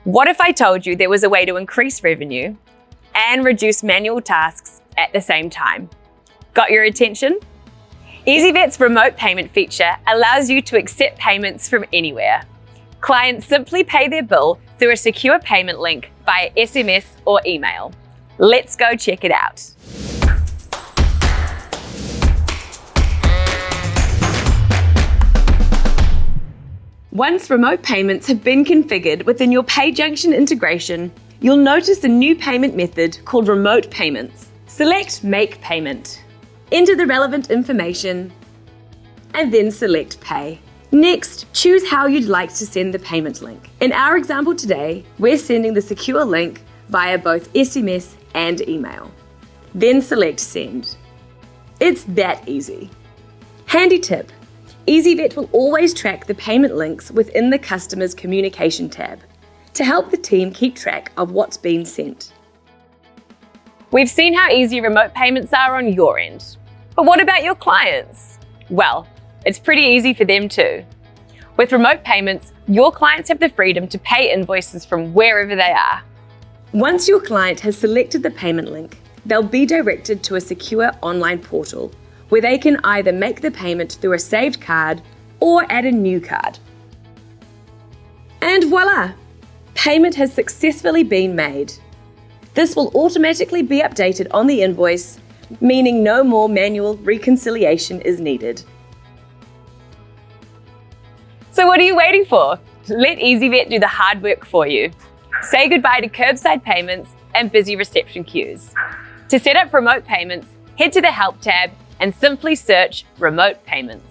What if I told you there was a way to increase revenue and reduce manual tasks at the same time? Got your attention? ezyVet's remote payment feature allows you to accept payments from anywhere. Clients simply pay their bill through a secure payment link via SMS or email. Let's go check it out. Once remote payments have been configured within your PayJunction integration, you'll notice a new payment method called Remote Payments. Select Make Payment. Enter the relevant information and then select Pay. Next, choose how you'd like to send the payment link. In our example today, we're sending the secure link via both SMS and email. Then select Send. It's that easy. Handy tip: ezyVet will always track the payment links within the customer's communication tab to help the team keep track of what's been sent. We've seen how easy remote payments are on your end. But what about your clients? Well, it's pretty easy for them too. With remote payments, your clients have the freedom to pay invoices from wherever they are. Once your client has selected the payment link, they'll be directed to a secure online portal where they can either make the payment through a saved card or add a new card. And voila! Payment has successfully been made. This will automatically be updated on the invoice, meaning no more manual reconciliation is needed. So what are you waiting for? Let ezyVet do the hard work for you. Say goodbye to curbside payments and busy reception queues. To set up remote payments, head to the Help tab and simply search Remote Payments.